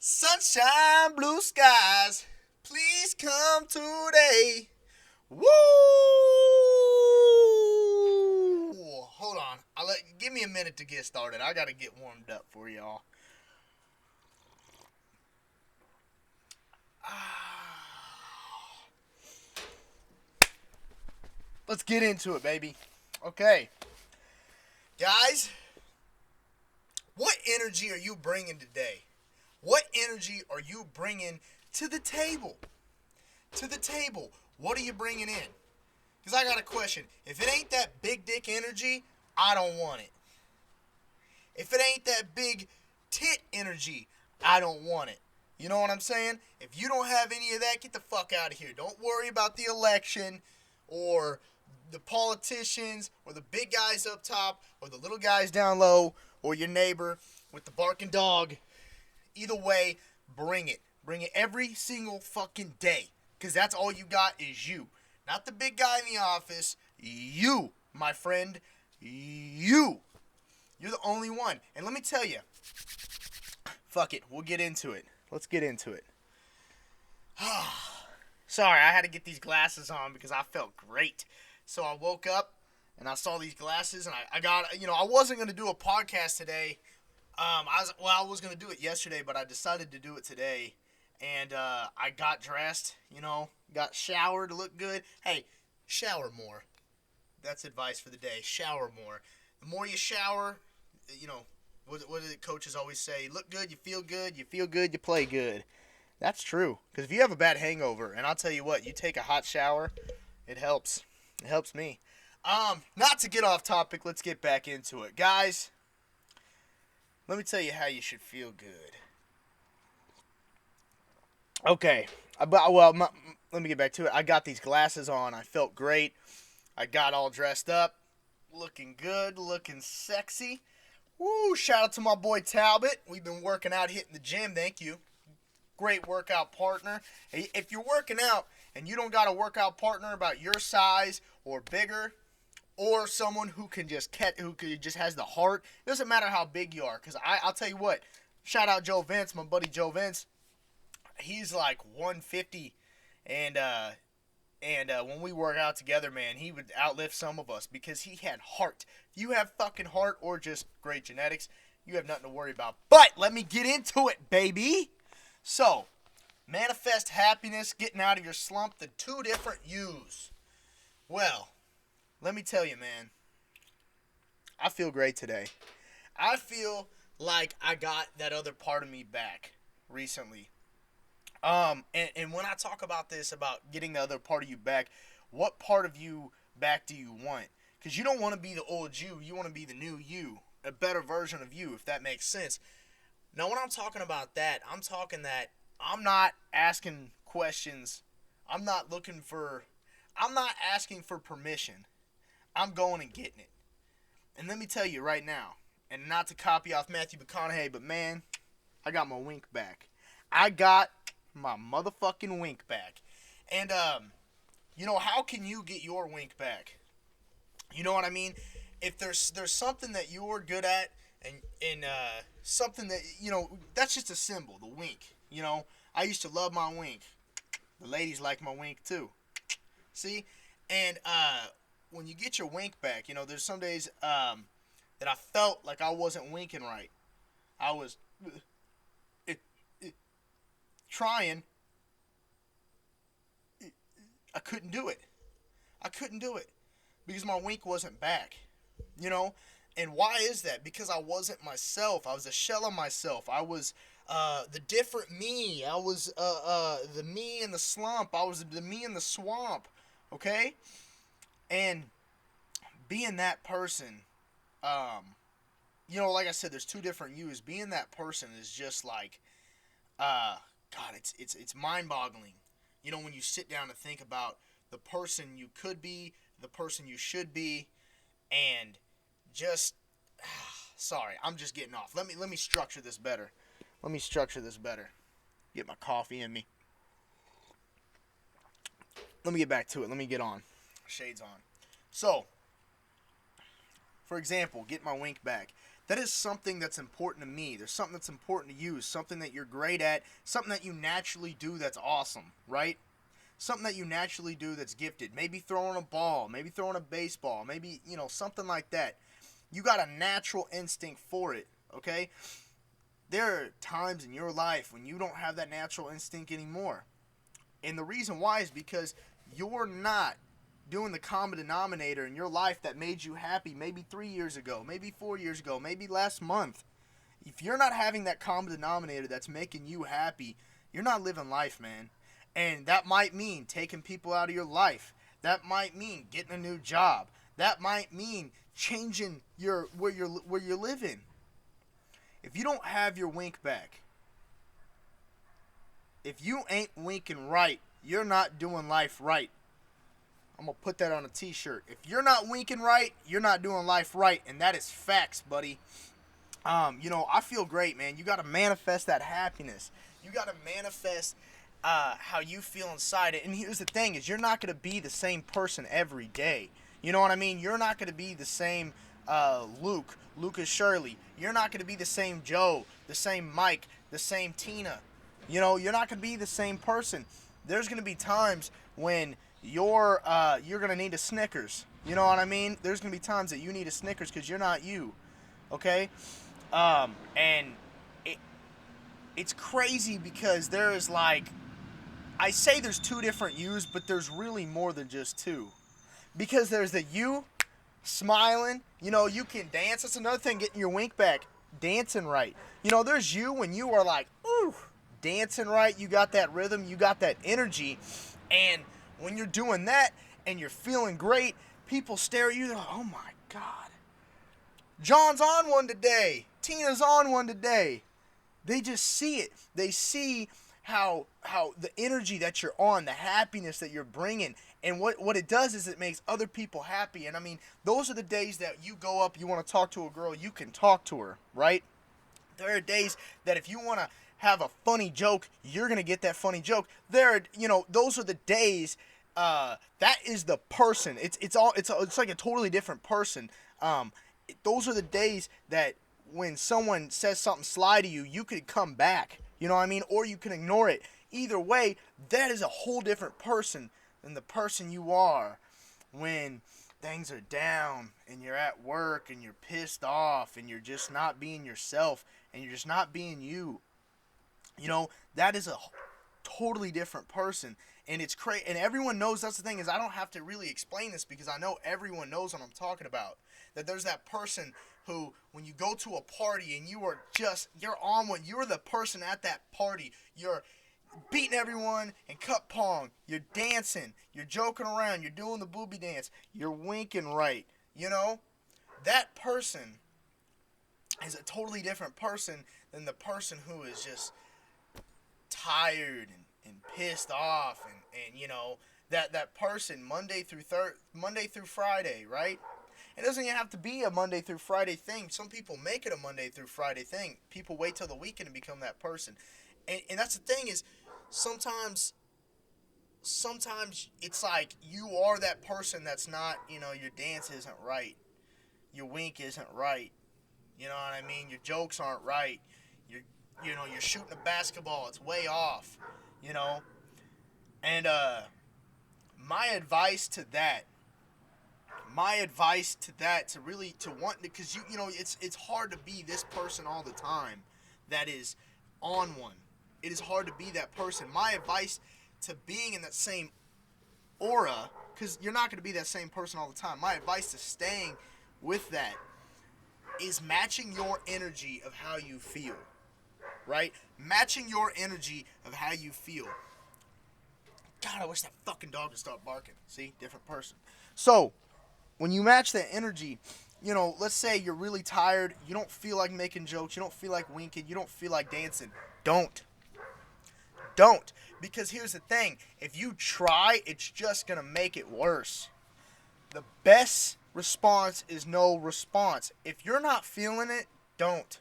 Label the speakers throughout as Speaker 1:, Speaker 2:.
Speaker 1: Sunshine, blue skies, please come today. Woo! Hold on. Give me a minute to get started. I gotta get warmed up for y'all. Let's get into it, baby. Okay. Guys, what energy are you bringing today? What energy are you bringing to the table? To the table. What are you bringing in? Because I got a question. If it ain't that big dick energy, I don't want it. If it ain't that big tit energy, I don't want it. You know what I'm saying? If you don't have any of that, get the fuck out of here. Don't worry about the election or the politicians or the big guys up top or the little guys down low or your neighbor with the barking dog. Either way, bring it. Bring it every single fucking day. Because that's all you got is you. Not the big guy in the office. You, my friend. You. You're the only one. And let me tell you. Fuck it. We'll get into it. Let's get into it. Sorry, I had to get these glasses on because I felt great. So I woke up and I saw these glasses and I got, I wasn't going to do a podcast today. I was going to do it yesterday, but I decided to do it today. And I got dressed, got showered to look good. Hey, shower more. That's advice for the day. Shower more. The more you shower, what do the coaches always say? Look good, you feel good, you play good. That's true. Because if you have a bad hangover, and I'll tell you what, you take a hot shower, it helps. It helps me. Not to get off topic, let's get back into it. Guys, let me tell you how you should feel good. Okay, let me get back to it. I got these glasses on. I felt great. I got all dressed up, looking good, looking sexy. Woo, shout out to my boy Talbot. We've been working out, hitting the gym. Thank you. Great workout partner. Hey, if you're working out and you don't got a workout partner about your size or bigger, or someone who just has the heart, it doesn't matter how big you are. Because I'll tell you what, shout out Joe Vince, my buddy Joe Vince. He's like 150, and when we work out together, man, he would outlift some of us because he had heart. If you have fucking heart or just great genetics, you have nothing to worry about. But let me get into it, baby. So, manifest happiness, getting out of your slump, the two different yous. Well, let me tell you, man, I feel great today. I feel like I got that other part of me back recently. And when I talk about this, about getting the other part of you back, what part of you back do you want? Because you don't want to be the old you want to be the new you, a better version of you, if that makes sense. Now, when I'm talking about that, I'm talking that I'm not asking questions. I'm not asking for permission. I'm going and getting it. And let me tell you right now, and not to copy off Matthew McConaughey, but man, I got my wink back. I got my motherfucking wink back. And, how can you get your wink back? You know what I mean? If there's something that you're good at and something that, that's just a symbol, the wink. I used to love my wink. The ladies like my wink too. See? And when you get your wink back, there's some days that I felt like I wasn't winking right. I was trying. I couldn't do it. Because my wink wasn't back. And why is that? Because I wasn't myself. I was a shell of myself. I was the different me. I was the me in the slump. I was the me in the swamp. Okay? And being that person, like I said, there's two different yous. Being that person is just like, God, it's mind-boggling. When you sit down and think about the person you could be, the person you should be, and just, sorry, I'm just getting off. Let me structure this better. Get my coffee in me. Let me get back to it. Let me get on. Shades on. So, for example, get my wink back. that is something that's important to me. There's something that's important to you, something that you're great at, something that you naturally do that's awesome, right? Something that you naturally do that's gifted. Maybe throwing a ball, maybe throwing a baseball, maybe, something like that. You got a natural instinct for it, okay? There are times in your life when you don't have that natural instinct anymore. And the reason why is because you're not doing the common denominator in your life that made you happy maybe 3 years ago, maybe 4 years ago, maybe last month. If you're not having that common denominator that's making you happy, you're not living life, man. And that might mean taking people out of your life. That might mean getting a new job. That might mean changing where you're living. If you don't have your wink back, if you ain't winking right, you're not doing life right. I'm going to put that on a t-shirt. If you're not winking right, you're not doing life right. And that is facts, buddy. I feel great, man. You got to manifest that happiness. You got to manifest how you feel inside it. And here's the thing is you're not going to be the same person every day. You know what I mean? You're not going to be the same Lucas Shirley. You're not going to be the same Joe, the same Mike, the same Tina. You're not going to be the same person. There's going to be times when you're going to need a Snickers. You know what I mean? There's going to be times that you need a Snickers because you're not you. Okay? And it's crazy because there is I say there's two different yous, but there's really more than just two. Because there's the you smiling, you can dance. That's another thing, getting your wink back, dancing right. There's you when you are ooh, dancing right, you got that rhythm, you got that energy, and when you're doing that and you're feeling great, people stare at you, they're like, oh my God, John's on one today, Tina's on one today. They just see it. They see how the energy that you're on, the happiness that you're bringing, and what it does is it makes other people happy. And I mean, those are the days that you go up, you want to talk to a girl, you can talk to her, right? There are days that if you want to have a funny joke, you're going to get that funny joke. Those are the days, that is the person. It's like a totally different person. Those are the days that when someone says something sly to you, you could come back. You know what I mean? Or you can ignore it. Either way, that is a whole different person than the person you are when things are down and you're at work and you're pissed off and you're just not being yourself and you're just not being you. That is a totally different person. And it's crazy. And everyone knows. That's the thing is I don't have to really explain this because I know everyone knows what I'm talking about. That there's that person who, when you go to a party and you're on one, you're the person at that party. You're beating everyone in cup pong. You're dancing. You're joking around. You're doing the booby dance. You're winking right. That person is a totally different person than the person who is just tired and pissed off and that person Monday through Friday, right? It doesn't even have to be a Monday through Friday thing. Some people make it a Monday through Friday thing. People wait till the weekend to become that person. And that's the thing is sometimes it's like you are that person that's not, your dance isn't right. Your wink isn't right. You know what I mean? Your jokes aren't right. You're shooting a basketball. It's way off. And my advice to that, to want, because it's hard to be this person all the time that is on one. It is hard to be that person. My advice to being in that same aura, because you're not going to be that same person all the time. My advice to staying with that is matching your energy of how you feel. Right? Matching your energy of how you feel. God, I wish that fucking dog would stop barking. See? Different person. So, when you match that energy, let's say you're really tired, you don't feel like making jokes, you don't feel like winking, you don't feel like dancing. Don't. Because here's the thing. If you try, it's just going to make it worse. The best response is no response. If you're not feeling it, don't.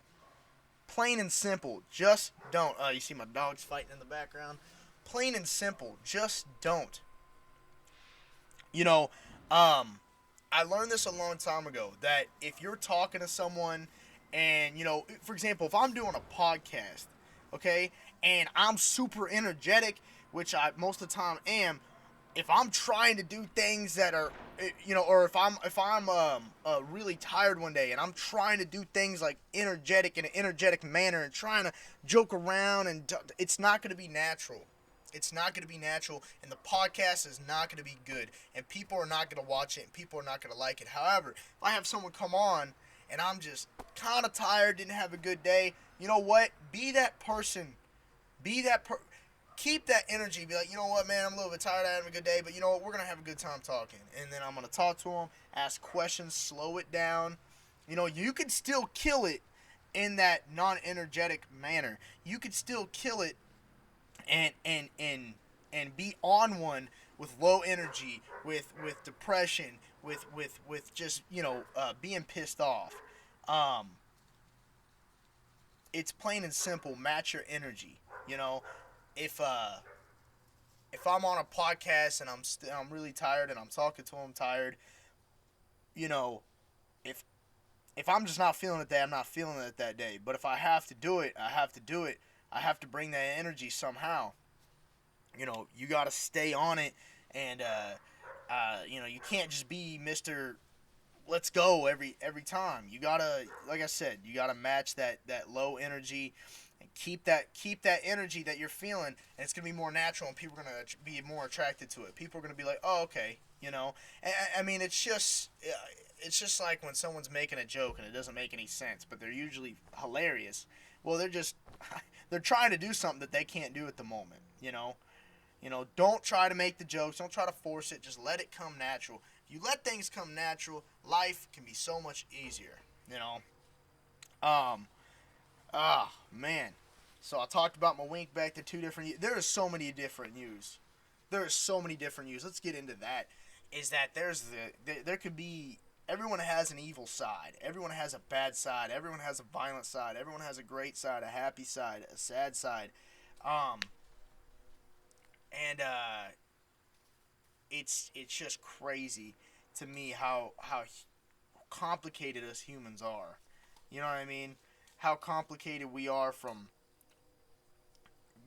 Speaker 1: Plain and simple. Just don't. You see my dogs fighting in the background? Plain and simple. Just don't. I learned this a long time ago, that if you're talking to someone And, for example, if I'm doing a podcast, okay, and I'm super energetic, which I most of the time am, if I'm trying to do things that are, or if I'm really tired one day and I'm trying to do things like energetic in an energetic manner and trying to joke around, and it's not going to be natural. It's not going to be natural, and the podcast is not going to be good, and people are not going to watch it, and people are not going to like it. However, if I have someone come on and I'm just kind of tired, didn't have a good day, you know what? Be that person. Be that keep that energy. Be like, you know what, man, I'm a little bit tired. I had a good day, but you know what? We're going to have a good time talking. And then I'm going to talk to them, ask questions, slow it down. You could still kill it in that non-energetic manner. You could still kill it and be on one with low energy, with depression, with just being pissed off. Um, it's plain and simple. Match your energy. If if I'm on a podcast and I'm really tired and I'm talking to them tired, you know, if if I'm just not feeling it that I'm not feeling it that day. But if I have to do it, I have to do it. I have to bring that energy somehow. You got to stay on it, and you can't just be Mr. Let's go every time. You gotta, like I said, you gotta match that low energy, and keep that energy that you're feeling, and it's gonna be more natural, and people are gonna be more attracted to it. People are gonna be like, oh, okay, I mean, it's just like when someone's making a joke and it doesn't make any sense, but they're usually hilarious. Well, they're trying to do something that they can't do at the moment. Don't try to make the jokes. Don't try to force it. Just let it come natural. If you let things come natural, life can be so much easier. Um, man. So I talked about my wink back to two different. There are so many different views. Let's get into that. Is that there could be. Everyone has an evil side. Everyone has a bad side. Everyone has a violent side. Everyone has a great side, a happy side, a sad side. Um, and it's just crazy to me how complicated us humans are. You know what I mean? How complicated we are from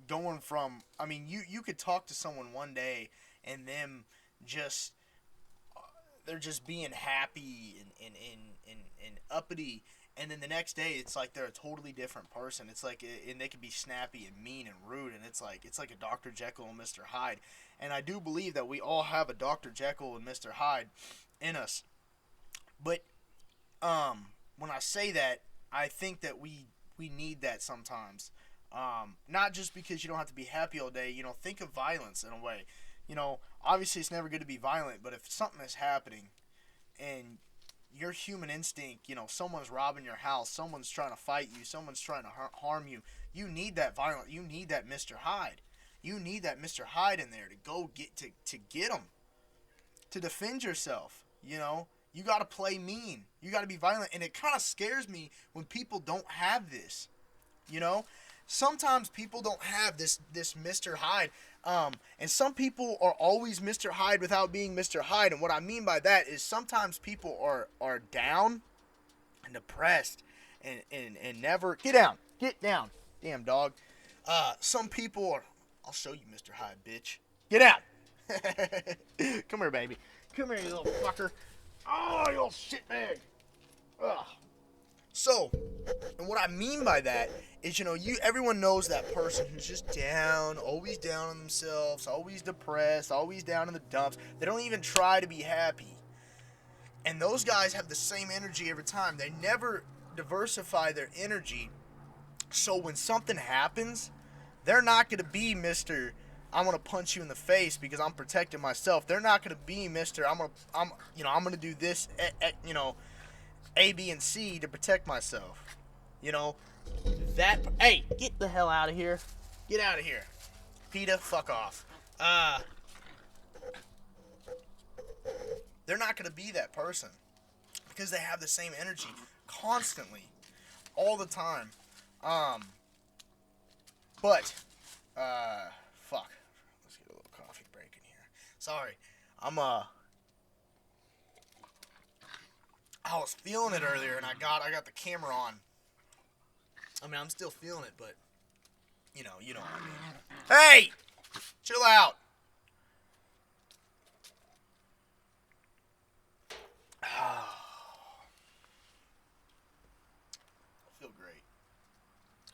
Speaker 1: going from. I mean, you could talk to someone one day and them just they're just being happy and uppity, and then the next day it's like they're a totally different person. It's like, and they can be snappy and mean and rude, and it's like a Dr. Jekyll and Mr. Hyde. And I do believe that we all have a Dr. Jekyll and Mr. Hyde in us. But when I say that, I think that we need that sometimes. Not just because you don't have to be happy all day. Think of violence in a way. Obviously it's never good to be violent, but if something is happening and your human instinct, someone's robbing your house, someone's trying to fight you, someone's trying to harm you, you need that violent, you need that Mr. Hyde. You need that Mr. Hyde in there to go get them, to defend yourself. You got to play mean. You got to be violent, and it kind of scares me when people don't have this. Sometimes people don't have this Mr. Hyde. And some people are always Mr. Hyde without being Mr. Hyde. And what I mean by that is sometimes people are down and depressed and never get down, damn dog. Some people are. I'll show you, Mr. Hyde, bitch. Get out. Come here, baby. Come here, you little fucker. Oh, you little shitbag. Ugh. So, and what I mean by that is, everyone knows that person who's just down, always down on themselves, always depressed, always down in the dumps. They don't even try to be happy. And those guys have the same energy every time. They never diversify their energy. So when something happens, they're not going to be Mr. I'm going to punch you in the face because I'm protecting myself. They're not going to be Mr. I'm going to do this, A, B, and C to protect myself. Hey, get the hell out of here. Get out of here. PETA, fuck off. They're not going to be that person because they have the same energy constantly, all the time. But, fuck. Let's get a little coffee break in here. Sorry. I was feeling it earlier, and I got the camera on, I mean, I'm still feeling it, but you know what I mean. Hey, chill out. I feel great.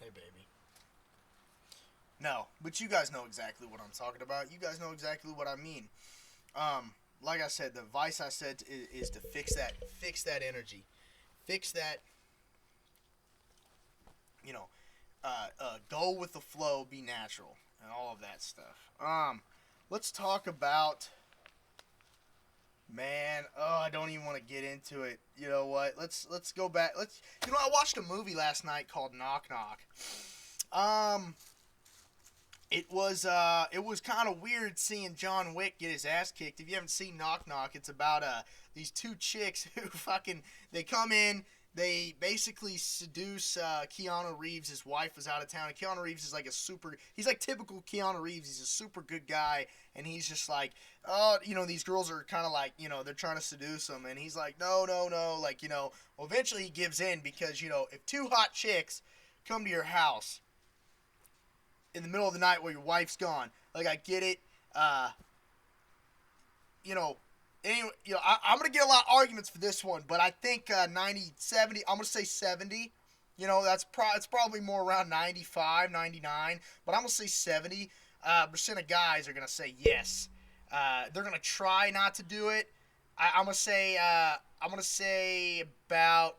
Speaker 1: Hey, baby. No, but you guys know exactly what I'm talking about. You guys know exactly what I mean. Like I said, the advice I said is to fix that energy, fix that. You know, go with the flow, be natural, and all of that stuff. Let's talk about. Man, oh, I don't even want to get into it. You know what? Let's go back. I watched a movie last night called Knock Knock. It was kind of weird seeing John Wick get his ass kicked. If you haven't seen Knock Knock, it's about these two chicks who they come in, they basically seduce Keanu Reeves. His wife was out of town, and Keanu Reeves is like he's like typical Keanu Reeves. He's a super good guy, and he's just like, oh, these girls are kind of like, they're trying to seduce him, and he's like, no, like, well, eventually he gives in because, if two hot chicks come to your house in the middle of the night while your wife's gone, like, I get it, anyway, I'm going to get a lot of arguments for this one, but I think 70, I'm going to say 70. It's probably more around 95, 99, but I'm going to say 70% of guys are going to say yes. They're going to try not to do it. I'm going to say about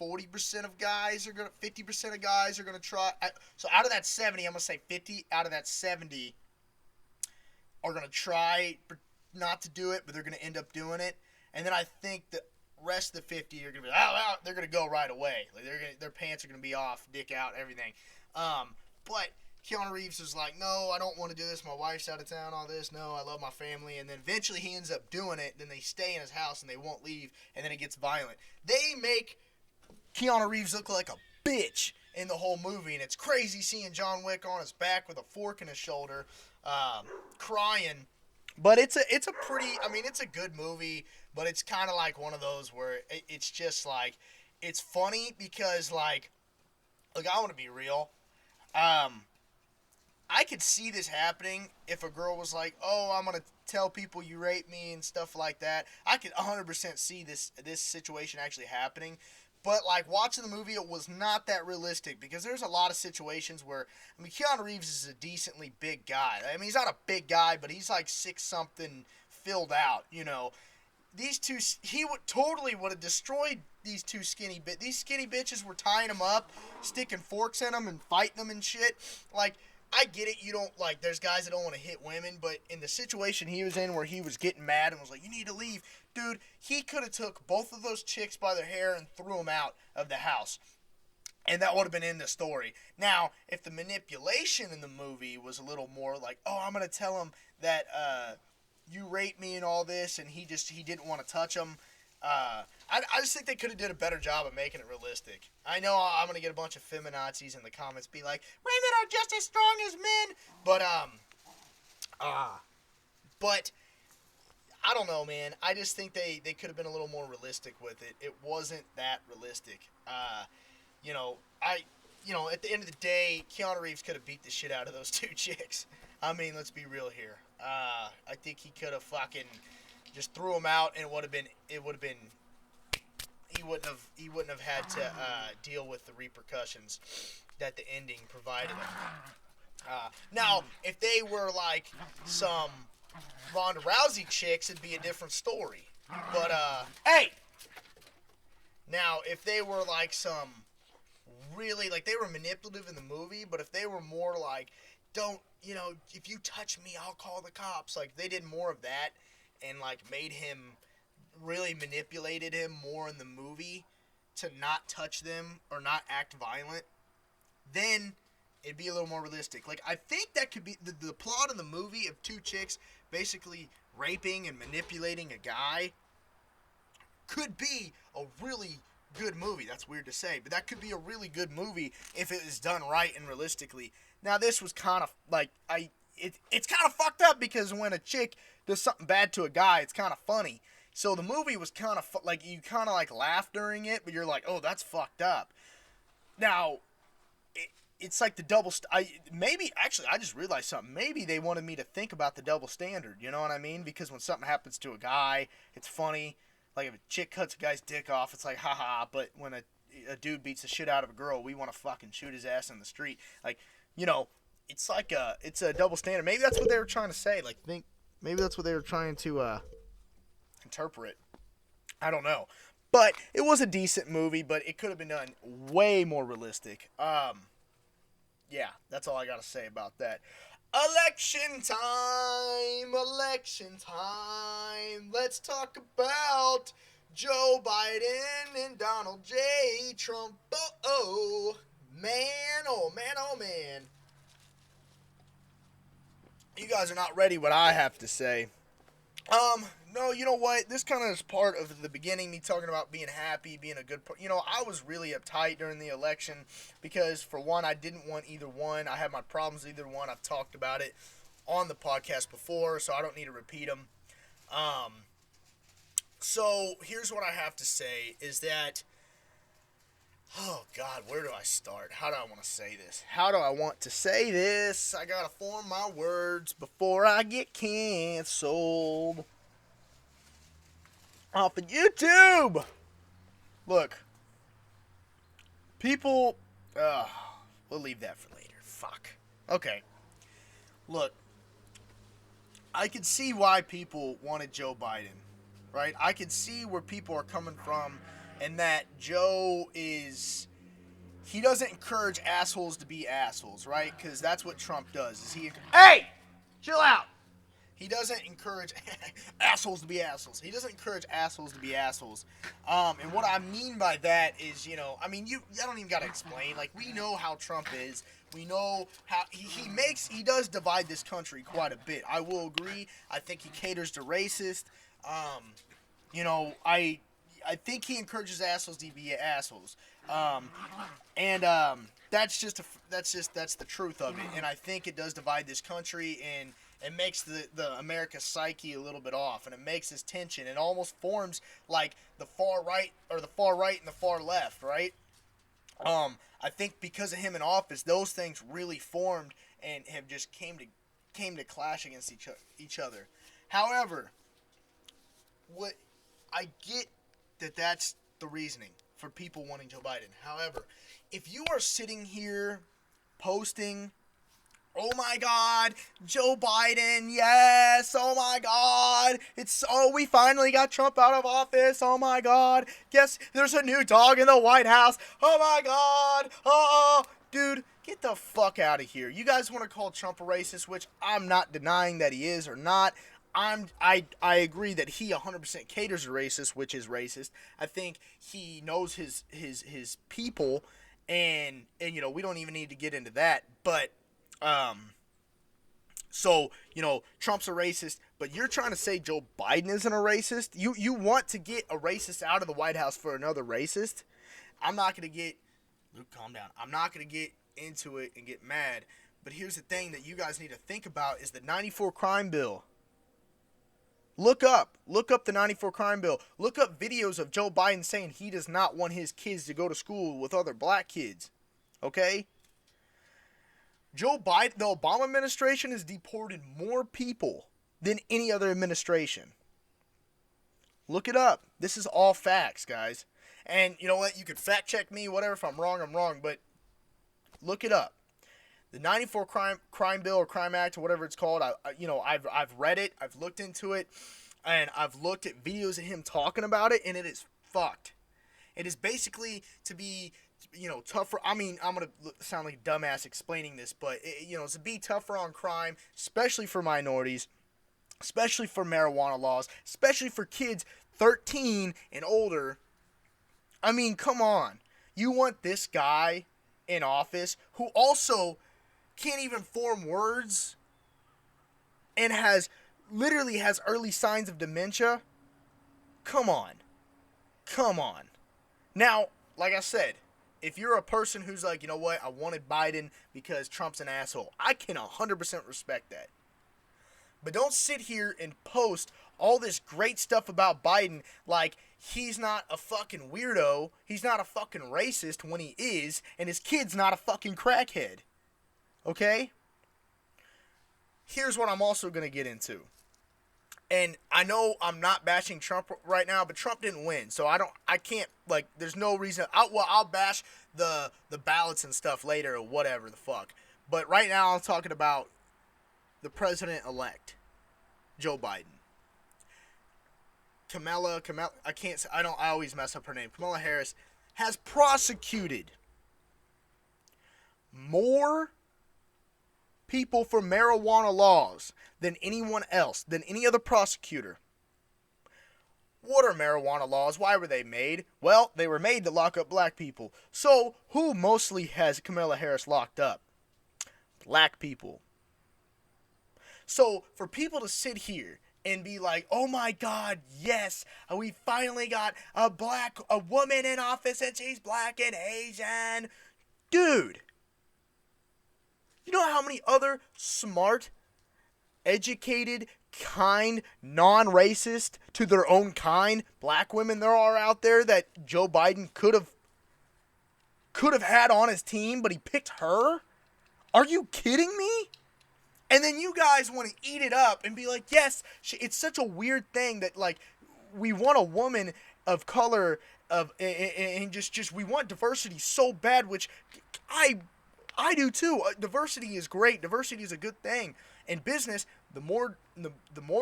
Speaker 1: 40% of guys 50% of guys are going to try. So out of that 70, I'm going to say 50 out of that 70 are going to try not to do it, but they're going to end up doing it. And then I think the rest of the 50 are going to be, they're going to go right away. Like their pants are going to be off, dick out, everything. But Keanu Reeves is like, no, I don't want to do this. My wife's out of town, all this. No, I love my family. And then eventually he ends up doing it. Then they stay in his house and they won't leave. And then it gets violent. They make Keanu Reeves look like a bitch in the whole movie. And it's crazy seeing John Wick on his back with a fork in his shoulder, crying. But it's a good movie, but it's kind of like one of those where it's just like, it's funny because, like, look, I want to be real. I could see this happening if a girl was like, oh, I'm going to tell people you raped me and stuff like that. I could 100% see this situation actually happening. But, like, watching the movie, it was not that realistic because there's a lot of situations where, Keanu Reeves is a decently big guy. I mean, he's not a big guy, but he's like 6-something filled out, These two, he would have destroyed these two skinny bitches. These skinny bitches were tying him up, sticking forks in them and fighting them and shit. Like, I get it, there's guys that don't want to hit women, but in the situation he was in where he was getting mad and was like, you need to leave, dude, he could have took both of those chicks by their hair and threw them out of the house. And that would have been in the story. Now, if the manipulation in the movie was a little more like, oh, I'm going to tell him that you raped me and all this, and he didn't want to touch him, I just think they could have did a better job of making it realistic. I know I'm going to get a bunch of feminazis in the comments be like, women are just as strong as men, but I don't know, man. I just think they could have been a little more realistic with it. It wasn't that realistic. At the end of the day, Keanu Reeves could have beat the shit out of those two chicks. I mean, let's be real here. I think he could have fucking just threw them out, and he wouldn't have had to deal with the repercussions that the ending provided him. Now, if they were like some Ronda Rousey chicks, it'd be a different story. But hey, now if they were like some really, like, they were manipulative in the movie, but if they were more like, don't, if you touch me, I'll call the cops. Like, they did more of that and, like, made him, really manipulated him more in the movie to not touch them or not act violent, then it'd be a little more realistic. Like, I think that could be, the plot of the movie of two chicks basically raping and manipulating a guy could be a really good movie. That's weird to say, but that could be a really good movie if it is done right and realistically. Now, this was kind of like, it's kind of fucked up because when a chick does something bad to a guy, it's kind of funny. So the movie was kind of you kind of like laugh during it, but you're like, oh, that's fucked up. Now, it's like the double. Maybe actually, I just realized something. Maybe they wanted me to think about the double standard. You know what I mean? Because when something happens to a guy, it's funny. Like if a chick cuts a guy's dick off, it's like haha. But when a dude beats the shit out of a girl, we want to fucking shoot his ass in the street. Like, it's like it's a double standard. Maybe that's what they were trying to say. Like maybe that's what they were trying to interpret. I don't know. But it was a decent movie, but it could have been done way more realistic. Yeah, that's all I got to say about that. Election time! Election time! Let's talk about Joe Biden and Donald J. Trump. Oh, man, oh, man, oh, man. You guys are not ready what I have to say. No, you know what? This kind of is part of the beginning, me talking about being happy, being a good I was really uptight during the election because, for one, I didn't want either one. I had my problems with either one. I've talked about it on the podcast before, so I don't need to repeat them. So here's what I have to say is that, oh, God, where do I start? How do I want to say this? How do I want to say this? I got to form my words before I get canceled off of YouTube. Look, people, we'll leave that for later. Fuck. Okay. Look, I can see why people wanted Joe Biden, right? I can see where people are coming from, and that Joe he doesn't encourage assholes to be assholes, right? Because that's what Trump does. Hey! Chill out! He doesn't encourage assholes to be assholes. He doesn't encourage assholes to be assholes. And what I mean by that is, I don't even got to explain. Like, we know how Trump is. We know how he does divide this country quite a bit. I will agree. I think he caters to racist. I think he encourages assholes to be assholes. That's the truth of it. And I think it does divide this country, and it makes the America psyche a little bit off, and it makes this tension. It almost forms like the far right and the far left, right? I think because of him in office, those things really formed and have just came to clash against each other. However, what I get that's the reasoning for people wanting Joe Biden. However, if you are sitting here posting, oh my God, Joe Biden, yes, oh my God, we finally got Trump out of office, oh my God, guess there's a new dog in the White House, oh my God, oh, dude, get the fuck out of here. You guys want to call Trump a racist, which I'm not denying that he is or not. I agree that he 100% caters to racist, which is racist. I think he knows his people, and we don't even need to get into that. But so Trump's a racist, but you're trying to say Joe Biden isn't a racist? You want to get a racist out of the White House for another racist? Luke, calm down. I'm not gonna get into it and get mad. But here's the thing that you guys need to think about is the 94 crime bill. Look up the 94 crime bill. Look up videos of Joe Biden saying he does not want his kids to go to school with other black kids. Okay? Joe Biden, the Obama administration has deported more people than any other administration. Look it up. This is all facts, guys. And you know what? You could fact check me, whatever. If I'm wrong, but look it up. The 94 crime bill or crime act or whatever it's called, I've read it, I've looked into it, and I've looked at videos of him talking about it, and it is fucked. It is basically to be, tougher. I mean, I'm going to sound like a dumbass explaining this, but, it's to be tougher on crime, especially for minorities, especially for marijuana laws, especially for kids 13 and older. I mean, come on. You want this guy in office who also can't even form words and literally has early signs of dementia? Come on. Now, like I said, if you're a person who's like, you know what, I wanted Biden because Trump's an asshole, I can 100% respect that. But don't sit here and post all this great stuff about Biden like he's not a fucking weirdo. He's not a fucking racist when he is, and his kid's not a fucking crackhead. Okay? Here's what I'm also going to get into. And I know I'm not bashing Trump right now, but Trump didn't win. So I can't, like, there's no reason. I'll bash the ballots and stuff later or whatever the fuck. But right now I'm talking about the president-elect, Joe Biden. Kamala, I always mess up her name. Kamala Harris has prosecuted more people for marijuana laws than anyone else, than any other prosecutor. What are marijuana laws? Why were they made? Well, they were made to lock up black people. So, who mostly has Kamala Harris locked up? Black people. So, for people to sit here and be like, oh my God, yes, we finally got a woman in office and she's black and Asian. Dude, you know how many other smart, educated, kind, non-racist, to their own kind, black women there are out there that Joe Biden could have had on his team, but he picked her? Are you kidding me? And then you guys want to eat it up and be like, yes, it's such a weird thing that, like, we want a woman of color, and just we want diversity so bad, which I do too. Diversity is great. Diversity is a good thing. In business, the more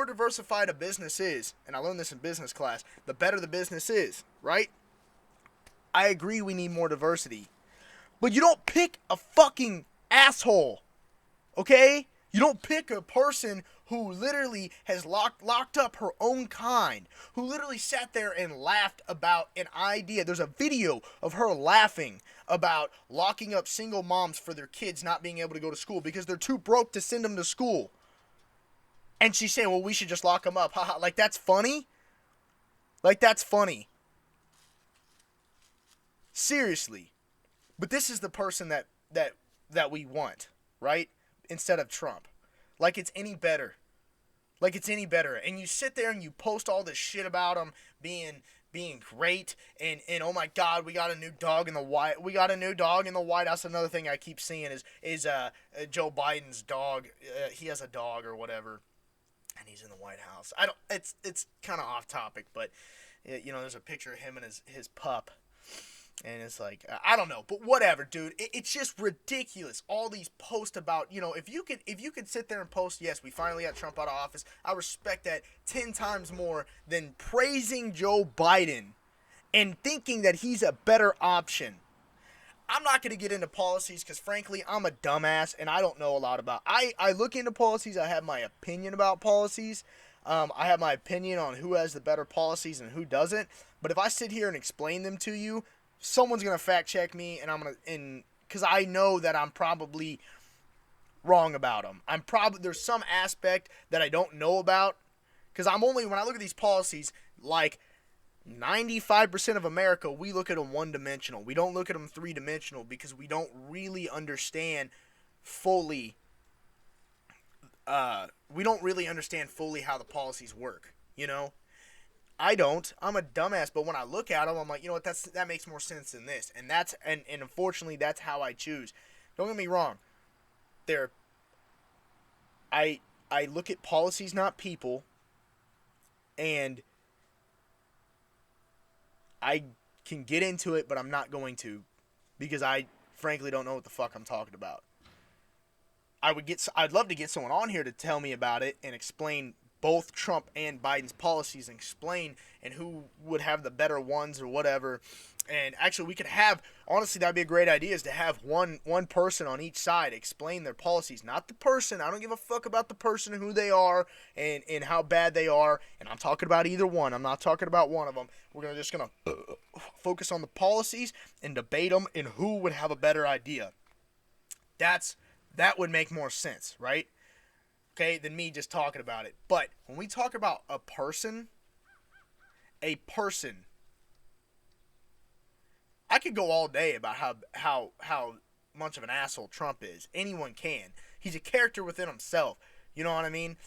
Speaker 1: diversified a business is, and I learned this in business class, the better the business is, right? I agree we need more diversity. But you don't pick a fucking asshole, okay? You don't pick a person who literally has locked up her own kind, who literally sat there and laughed about an idea. There's a video of her laughing about locking up single moms for their kids not being able to go to school because they're too broke to send them to school. And she's saying, well, we should just lock them up. Haha, like, that's funny? Like, that's funny. Seriously. But this is the person that we want, right? Instead of Trump. Like it's any better. Like it's any better. And you sit there and you post all this shit about him being great and oh my God, we got a new dog in the White House. Another thing I keep seeing is Joe Biden's dog. He has a dog or whatever, and he's in the White House. It's kind of off topic, but there's a picture of him and his pup. And it's like, I don't know, but whatever, dude. It's just ridiculous. All these posts about, if you could sit there and post, yes, we finally got Trump out of office, I respect that 10 times more than praising Joe Biden and thinking that he's a better option. I'm not going to get into policies because, frankly, I'm a dumbass and I don't know a lot about. I look into policies. I have my opinion about policies. I have my opinion on who has the better policies and who doesn't. But if I sit here and explain them to you, someone's going to fact check me, and because I know that I'm probably wrong about them. There's some aspect that I don't know about, because when I look at these policies, like 95% of America, we look at them one-dimensional. We don't look at them three-dimensional because we don't really understand fully, how the policies work, I don't. I'm a dumbass, but when I look at them, I'm like, you know what? That makes more sense than this, and unfortunately, that's how I choose. Don't get me wrong. I look at policies, not people, and I can get into it, but I'm not going to, because I frankly don't know what the fuck I'm talking about. I'd love to get someone on here to tell me about it and explain both Trump and Biden's policies and explain and who would have the better ones or whatever. And actually we could have, honestly, that'd be a great idea, is to have one person on each side explain their policies, not the person. I don't give a fuck about the person and who they are and how bad they are. And I'm talking about either one. I'm not talking about one of them. We're just going to focus on the policies and debate them and who would have a better idea. That would make more sense, right? Okay, than me just talking about it. But when we talk about a person, I could go all day about how much of an asshole Trump is. Anyone can. He's a character within himself. You know what I mean?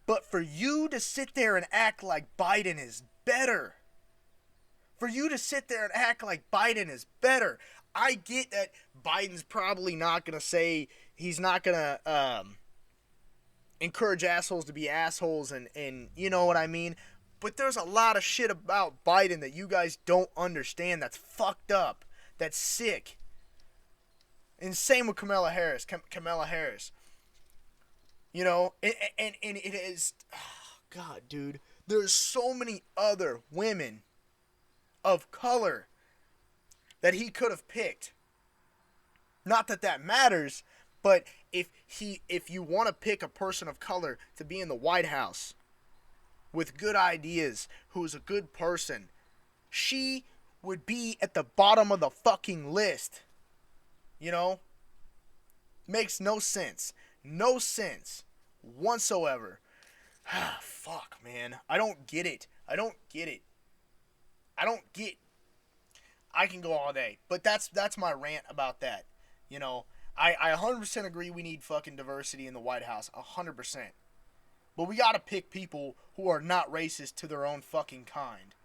Speaker 1: But for you to sit there and act like Biden is better, For you to sit there and act like Biden is better. I get that Biden's probably not going to say, he's not going to encourage assholes to be assholes, and you know what I mean? But there's a lot of shit about Biden that you guys don't understand that's fucked up, that's sick. And same with Kamala Harris. Kamala Harris. You know, and it is, oh God, dude. There's so many other women of color that he could have picked. Not that that matters, but if you want to pick a person of color to be in the White House with good ideas, who is a good person, she would be at the bottom of the fucking list. You know? Makes no sense. No sense whatsoever. Fuck, man. I don't get it. I can go all day. But that's my rant about that. You know, I 100% agree we need fucking diversity in the White House. 100%. But we gotta pick people who are not racist to their own fucking kind.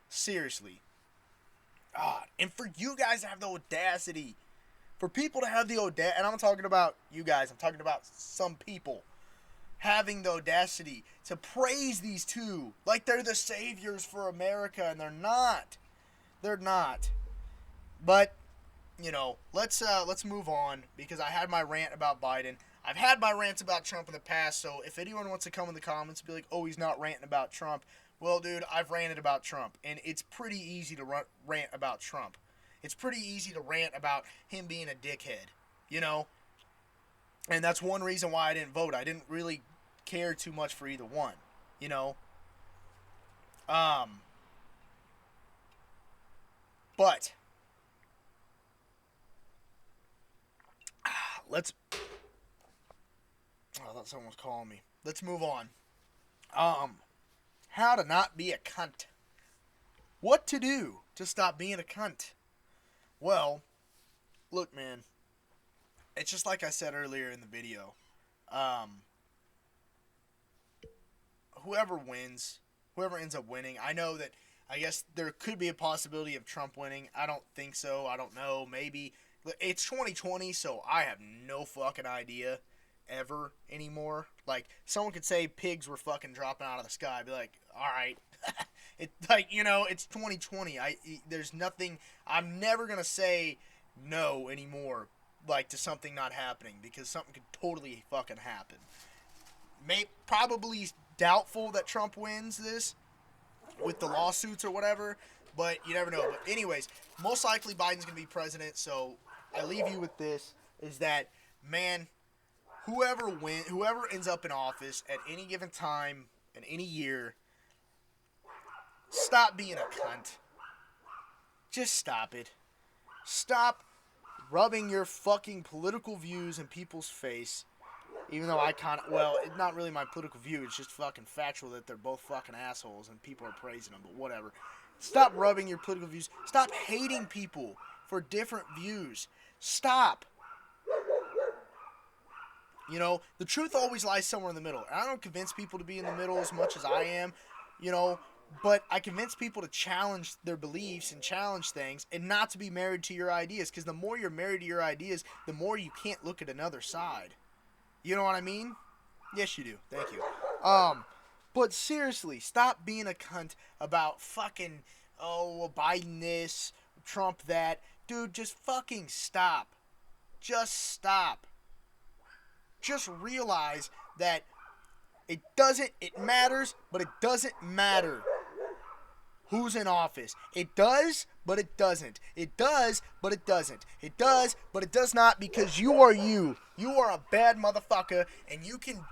Speaker 1: Seriously. God. And for you guys to have the audacity. For people to have the audacity. And I'm not talking about you guys. I'm talking about some people. Having the audacity to praise these two. Like they're the saviors for America. And they're not. They're not. But, you know, let's move on. Because I had my rant about Biden. I've had my rants about Trump in the past, so if anyone wants to come in the comments and be like, oh, he's not ranting about Trump, well, dude, I've ranted about Trump, and it's pretty easy to rant about Trump. It's pretty easy to rant about him being a dickhead, you know? And that's one reason why I didn't vote. I didn't really care too much for either one, you know? But let's... Oh, I thought someone was calling me. Let's move on. How to not be a cunt. What to do to stop being a cunt? Well, look, man. It's just like I said earlier in the video. Whoever wins, whoever ends up winning, I know that, I guess there could be a possibility of Trump winning. I don't think so. I don't know. Maybe. It's 2020, so I have no fucking idea. Ever anymore. Like, someone could say pigs were fucking dropping out of the sky. I'd be like, alright. It's like, you know, it's 2020. There's nothing, I'm never gonna say no anymore, like, to something not happening, because something could totally fucking happen. Probably doubtful that Trump wins this with the lawsuits or whatever, but you never know. But anyways, most likely Biden's gonna be president, so I leave you with this, is that, man, whoever ends up in office at any given time in any year, stop being a cunt. Just stop it. Stop rubbing your fucking political views in people's face. Even though I well, it's not really my political view, it's just fucking factual that they're both fucking assholes and people are praising them, but whatever. Stop rubbing your political views. Stop hating people for different views. Stop. You know, the truth always lies somewhere in the middle. And I don't convince people to be in the middle as much as I am, you know, but I convince people to challenge their beliefs and challenge things and not to be married to your ideas, because the more you're married to your ideas, the more you can't look at another side. You know what I mean? Yes, you do. Thank you. But seriously, stop being a cunt about fucking, Biden this, Trump that. Dude, just fucking stop. Just stop. Just realize that it matters, but it doesn't matter who's in office. It does, but it doesn't. It does, but it doesn't. It does, but it does not, because you are you. You are a bad motherfucker, and you can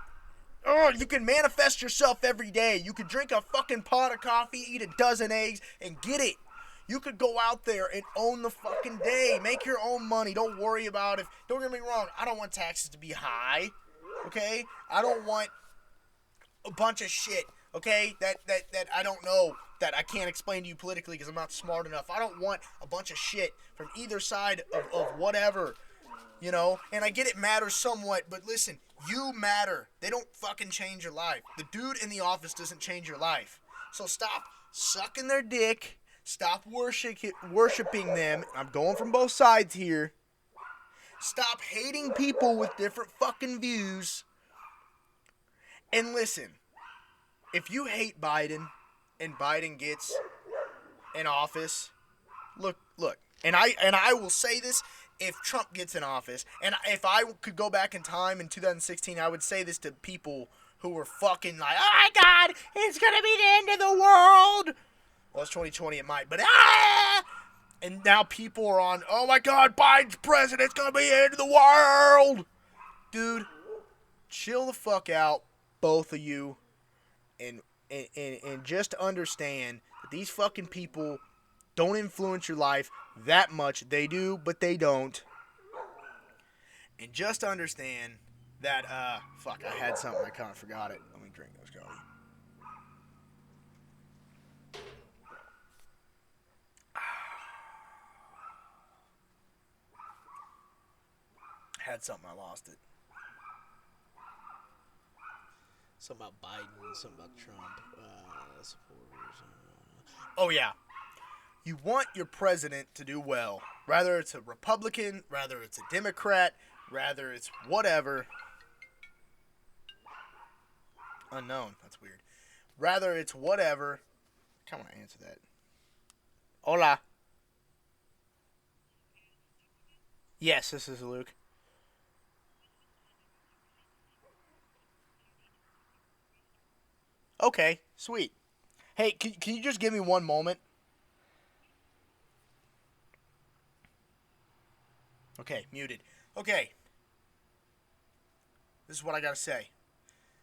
Speaker 1: manifest yourself every day. You could drink a fucking pot of coffee, eat a dozen eggs, and get it. You could go out there and own the fucking day. Make your own money. Don't worry about it. Don't get me wrong. I don't want taxes to be high. Okay? I don't want a bunch of shit. Okay? That I don't know. That I can't explain to you politically because I'm not smart enough. I don't want a bunch of shit from either side of whatever. You know? And I get it matters somewhat. But listen. You matter. They don't fucking change your life. The dude in the office doesn't change your life. So stop sucking their dick. Stop worshiping them. I'm going from both sides here. Stop hating people with different fucking views. And listen, if you hate Biden and Biden gets in office, look, and I will say this, if Trump gets in office, and if I could go back in time in 2016, I would say this to people who were fucking like, oh my God, it's gonna be the end of the world. Well, it's 2020, it might, but and now people are on, oh my God, Biden's president, it's gonna be the end of the world. Dude, chill the fuck out, both of you, and just understand that these fucking people don't influence your life that much. They do, but they don't. And just understand that, fuck, I had something, I kind of forgot it. Let me drink those, Cody. Had something, I lost it.
Speaker 2: Something about Biden, something about Trump, supporters.
Speaker 1: Oh, yeah. You want your president to do well. Rather it's a Republican, rather it's a Democrat, rather it's whatever. Unknown. That's weird. Rather it's whatever. Come on, answer that. Hola. Yes, this is Luke. Okay, sweet. Hey, can you just give me one moment? Okay, muted. Okay, this is what I gotta say.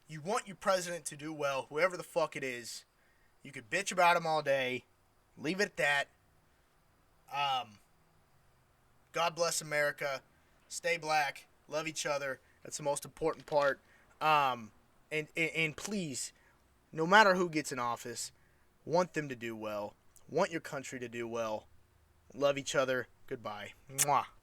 Speaker 1: You want your president to do well, whoever the fuck it is. You could bitch about him all day. Leave it at that. God bless America. Stay black. Love each other. That's the most important part. And please, no matter who gets in office, want them to do well. Want your country to do well. Love each other. Goodbye. Mwah.